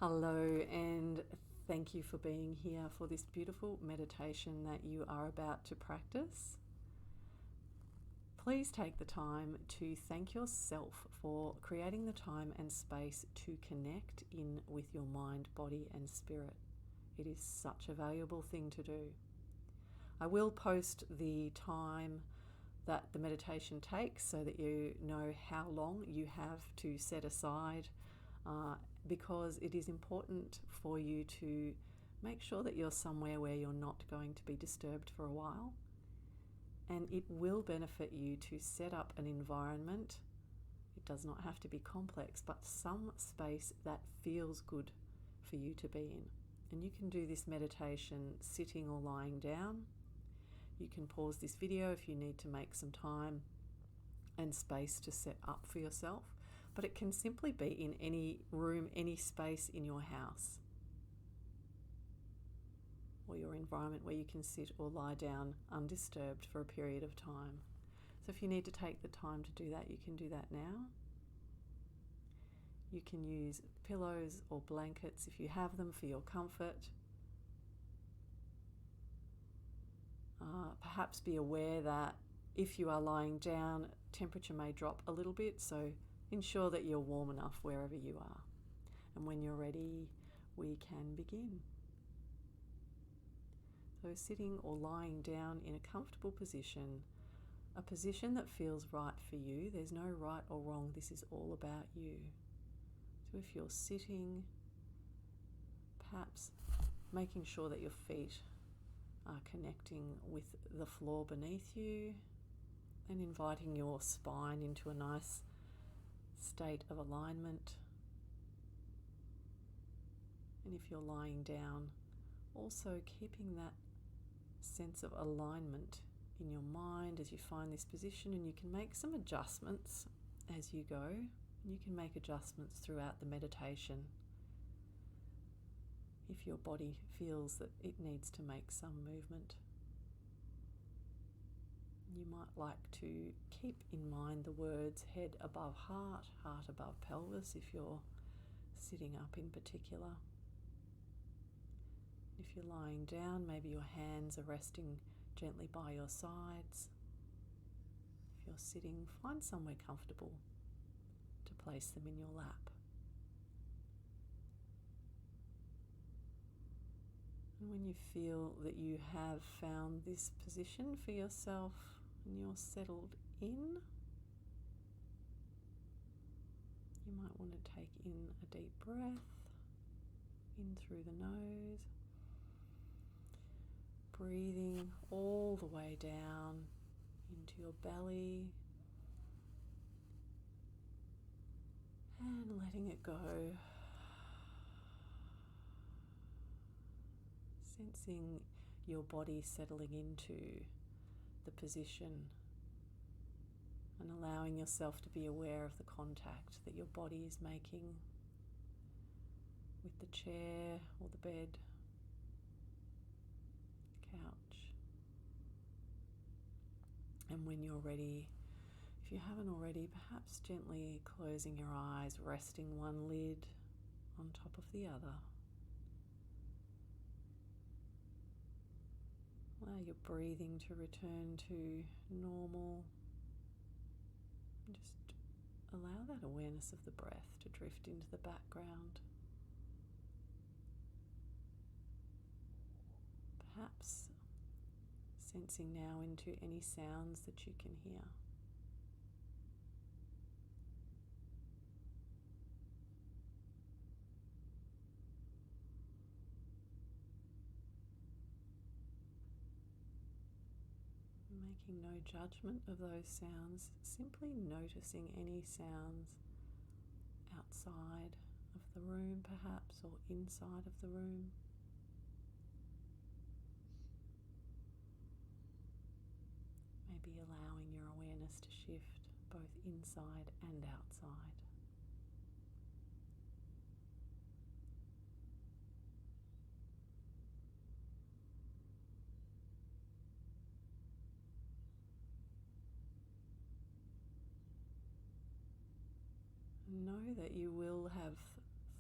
Hello, and thank you for being here for this beautiful meditation that you are about to practice. Please take the time to thank yourself for creating the time and space to connect in with your mind, body, and spirit. It is such a valuable thing to do. I will post the time that the meditation takes so that you know how long you have to set aside, because it is important for you to make sure that you're somewhere where you're not going to be disturbed for a while. And it will benefit you to set up an environment. It does not have to be complex, but some space that feels good for you to be in. And you can do this meditation sitting or lying down. You can pause this video if you need to make some time and space to set up for yourself, but it can simply be in any room, any space in your house or your environment where you can sit or lie down undisturbed for a period of time. So if you need to take the time to do that, you can do that now. You can use pillows or blankets if you have them for your comfort. Perhaps be aware that if you are lying down, temperature may drop a little bit, so ensure that you're warm enough wherever you are. And when you're ready, we can begin. So sitting or lying down in a comfortable position, a position that feels right for you. There's no right or wrong. This is all about you. So if you're sitting, perhaps making sure that your feet are connecting with the floor beneath you and inviting your spine into a nice state of alignment. And if you're lying down, also keeping that sense of alignment in your mind as you find this position, and you can make some adjustments as you go. You can make adjustments throughout the meditation if your body feels that it needs to make some movement. You might like to keep in mind the words head above heart, heart above pelvis if you're sitting up in particular. If you're lying down, maybe your hands are resting gently by your sides. If you're sitting, find somewhere comfortable to place them in your lap. And when you feel that you have found this position for yourself and you're settled in, you might want to take in a deep breath, in through the nose, breathing all the way down into your belly and letting it go. Sensing your body settling into the position and allowing yourself to be aware of the contact that your body is making with the chair or the bed, couch. And when you're ready, if you haven't already, perhaps gently closing your eyes, resting one lid on top of the other. Allow your breathing to return to normal. Just allow that awareness of the breath to drift into the background. Perhaps sensing now into any sounds that you can hear. Making no judgment of those sounds, simply noticing any sounds outside of the room perhaps, or inside of the room. Maybe allowing your awareness to shift both inside and outside. Know that you will have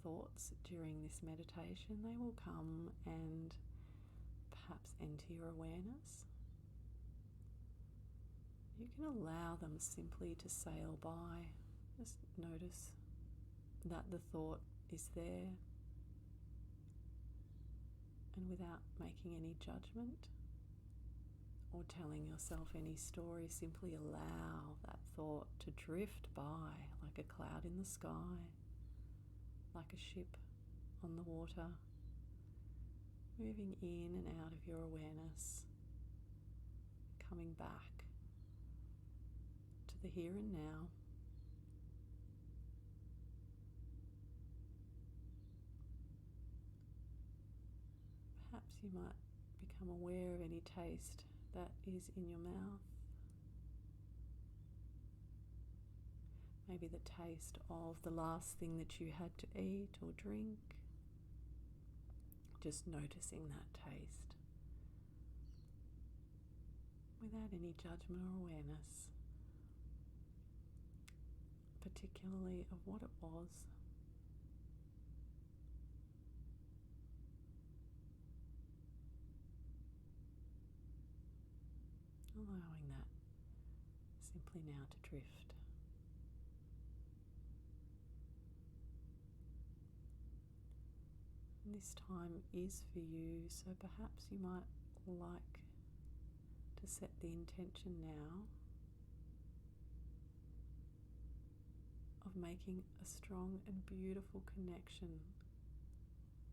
thoughts thoughts during this meditation, they will come and perhaps enter your awareness. You can allow them simply to sail by. Just notice that the thought is there, and without making any judgment or telling yourself any story, simply allow that thought to drift by like a cloud in the sky, like a ship on the water, moving in and out of your awareness, coming back to the here and now. Perhaps you might become aware of any taste that is in your mouth. Maybe the taste of the last thing that you had to eat or drink. Just noticing that taste without any judgment or awareness, particularly of what it was. Allowing that simply now to drift. And this time is for you, so perhaps you might like to set the intention now of making a strong and beautiful connection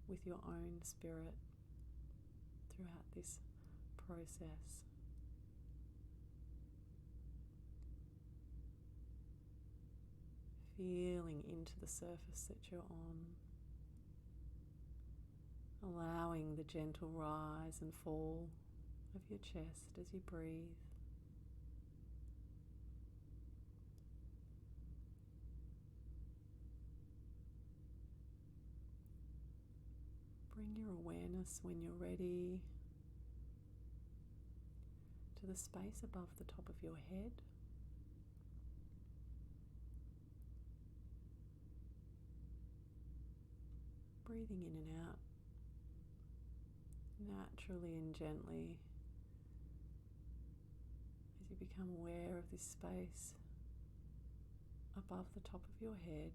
with your own spirit throughout this process. Feeling into the surface that you're on, allowing the gentle rise and fall of your chest as you breathe. Bring your awareness, when you're ready, to the space above the top of your head. Breathing in and out naturally and gently as you become aware of this space above the top of your head.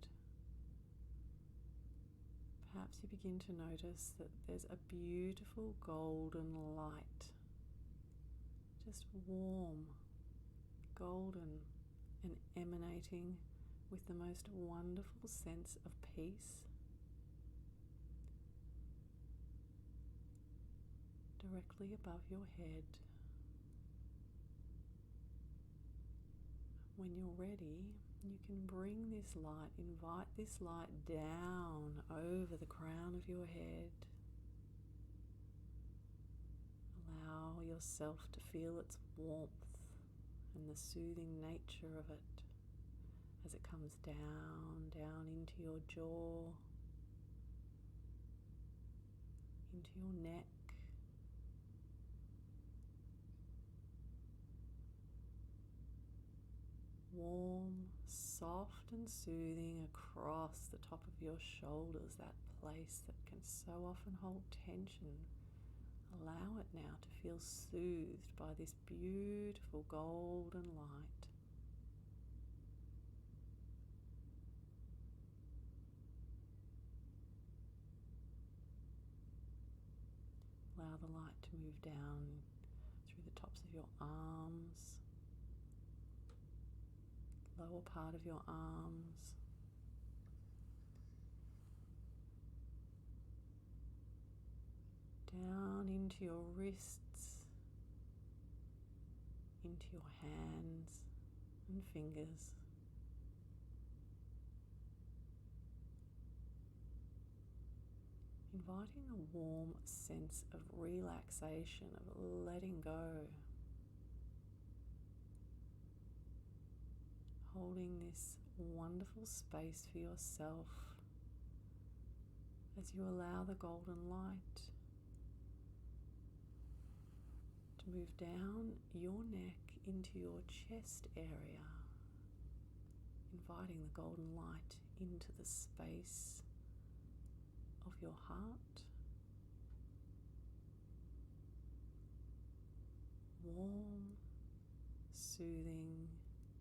Perhaps you begin to notice that there's a beautiful golden light, just warm, golden, and emanating with the most wonderful sense of peace, directly above your head. When you're ready, you can bring this light, invite this light down over the crown of your head. Allow yourself to feel its warmth and the soothing nature of it as it comes down into your jaw, into your neck, warm, soft and soothing across the top of your shoulders, that place that can so often hold tension. Allow it now to feel soothed by this beautiful golden light. Allow the light to move down through the tops of your arms, lower part of your arms, down into your wrists, into your hands and fingers. Inviting a warm sense of relaxation, of letting go. Holding this wonderful space for yourself as you allow the golden light to move down your neck into your chest area, inviting the golden light into the space your heart. Warm, soothing,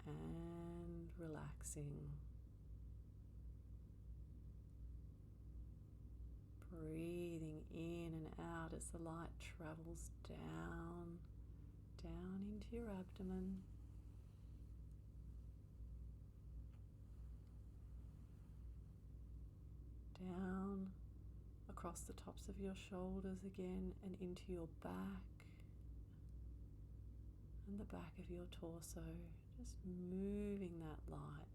and relaxing. Breathing in and out as the light travels down into your abdomen. Down across the tops of your shoulders again and into your back and the back of your torso. Just moving that light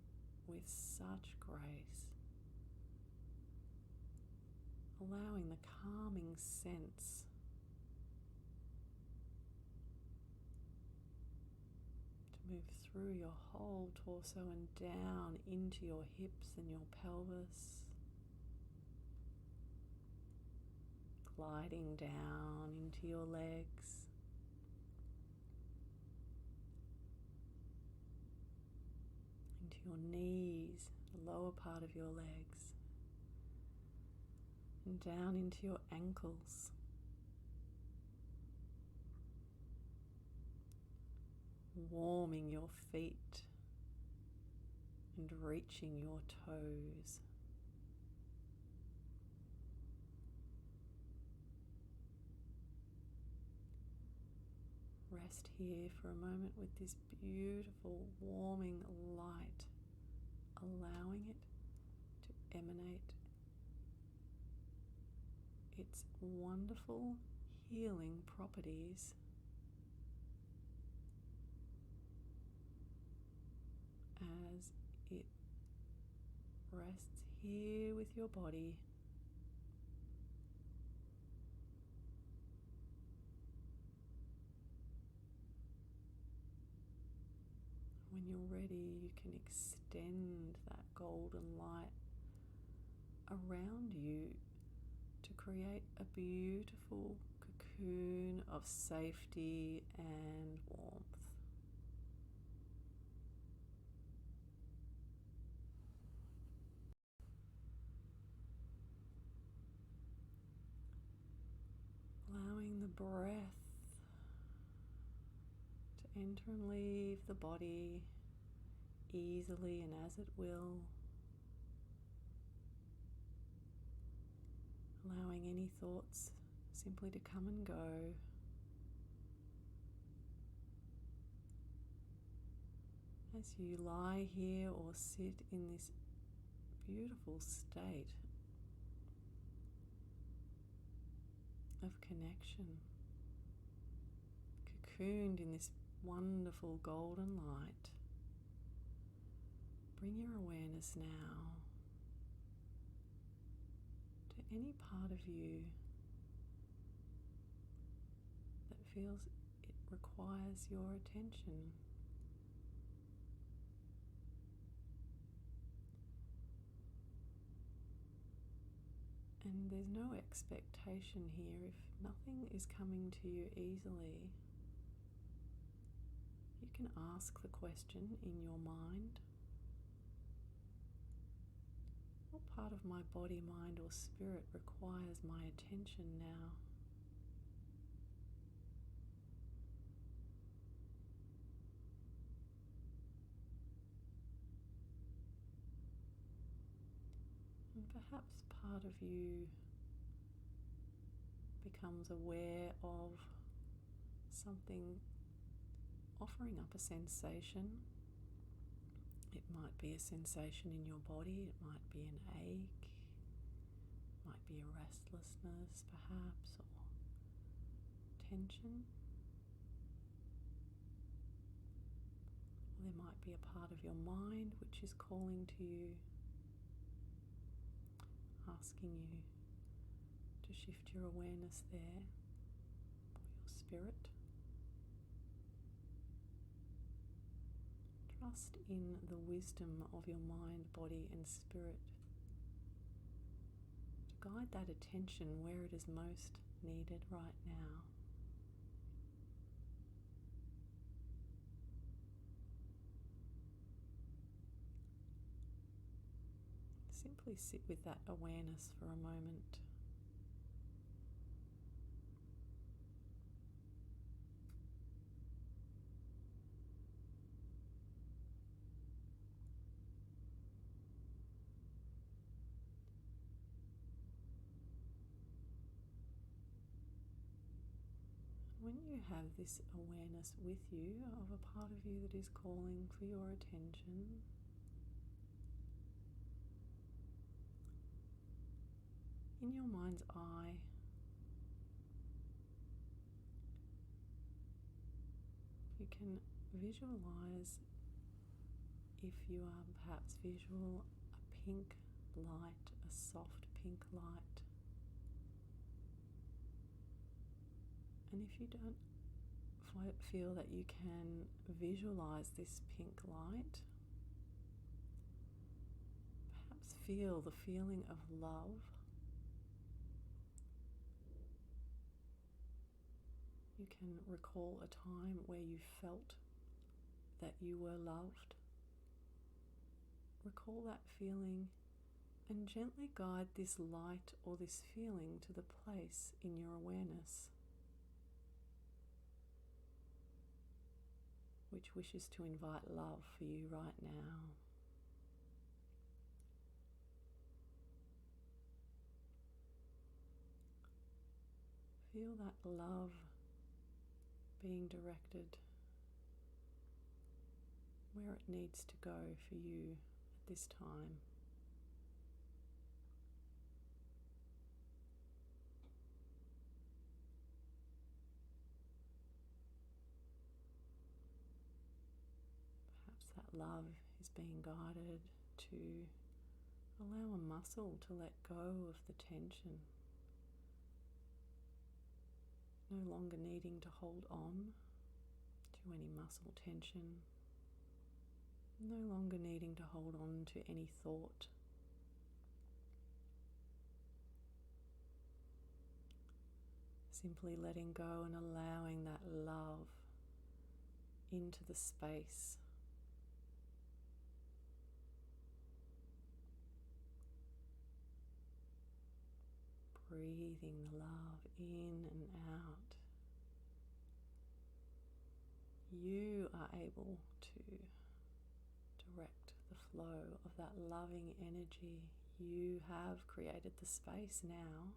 with such grace. Allowing the calming sense to move through your whole torso and down into your hips and your pelvis. Gliding down into your legs. Into your knees, the lower part of your legs. And down into your ankles. Warming your feet and reaching your toes. Rest here for a moment with this beautiful warming light, allowing it to emanate its wonderful healing properties as it rests here with your body. When you're ready, you can extend that golden light around you to create a beautiful cocoon of safety and warmth. Allowing the breath to enter and leave the body easily and as it will. Allowing any thoughts simply to come and go. As you lie here or sit in this beautiful state of connection, cocooned in this wonderful golden light, bring your awareness now to any part of you that feels it requires your attention. And there's no expectation here. If nothing is coming to you easily, you can ask the question in your mind: what part of my body, mind, or spirit requires my attention now? And perhaps part of you becomes aware of something offering up a sensation. It might be a sensation in your body, it might be an ache, it might be a restlessness perhaps, or tension. Or there might be a part of your mind which is calling to you, asking you to shift your awareness there, or your spirit. Trust in the wisdom of your mind, body, and spirit to guide that attention where it is most needed right now. Simply sit with that awareness for a moment. when you have this awareness with you of a part of you that is calling for your attention, in your mind's eye, you can visualize, if you are perhaps visual, a pink light, a soft pink light. And if you don't feel that you can visualize this pink light, perhaps feel the feeling of love. You can recall a time where you felt that you were loved. Recall that feeling and gently guide this light or this feeling to the place in your awareness which wishes to invite love for you right now. Feel that love being directed where it needs to go for you at this time. Perhaps that love is being guided to allow a muscle to let go of the tension, no longer needing to hold on to any muscle tension, no longer needing to hold on to any thought. Simply letting go and allowing that love into the space. Breathing the love in and out. You are able to direct the flow of that loving energy. You have created the space now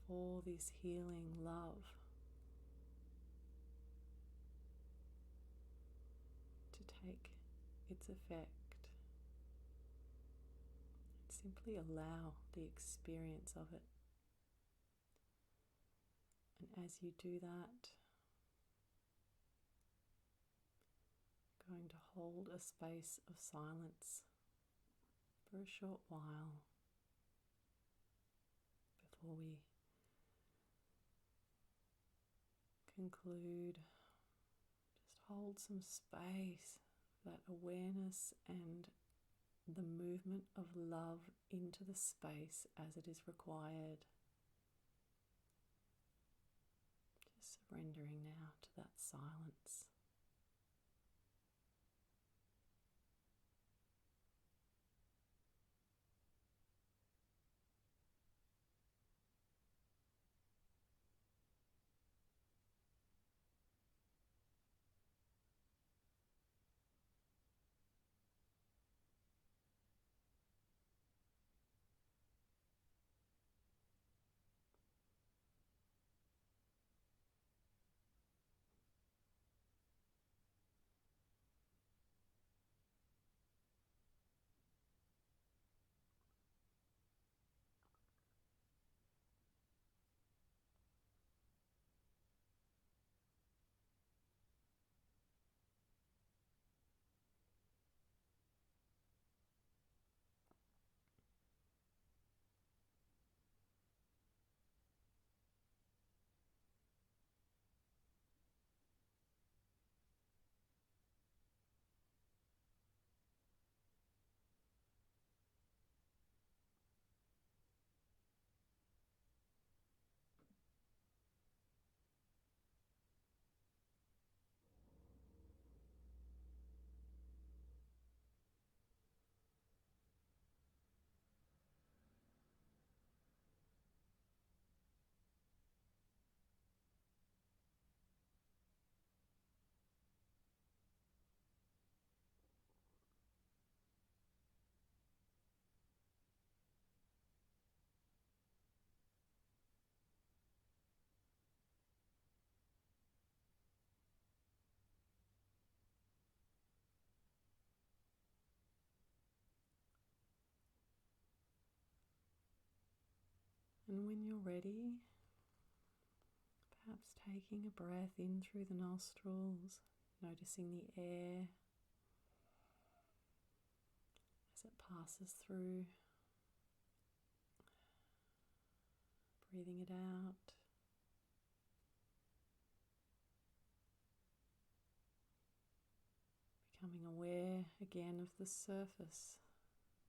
for this healing love to take its effect. Simply allow the experience of it. And as you do that, going to hold a space of silence for a short while before we conclude. Just hold some space, that awareness and the movement of love into the space as it is required. Just surrendering now to that silence. And when you're ready, perhaps taking a breath in through the nostrils, noticing the air as it passes through, breathing it out. Becoming aware again of the surface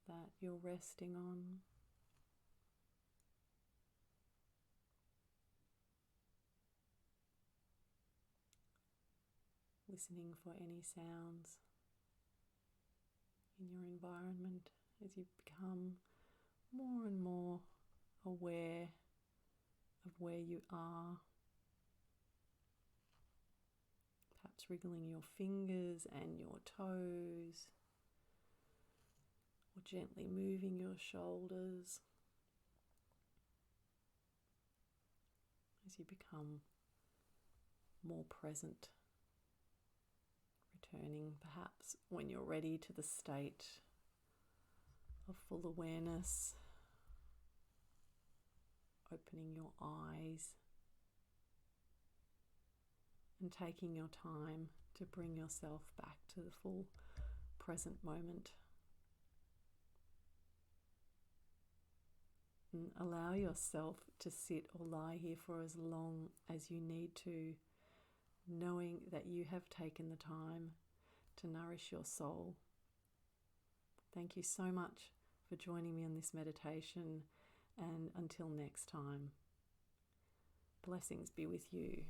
that you're resting on. Listening for any sounds in your environment as you become more and more aware of where you are. Perhaps wriggling your fingers and your toes, or gently moving your shoulders as you become more present. Returning perhaps when you're ready to the state of full awareness, opening your eyes and taking your time to bring yourself back to the full present moment. And allow yourself to sit or lie here for as long as you need to, knowing that you have taken the time to nourish your soul. Thank you so much for joining me on this meditation, and until next time, blessings be with you.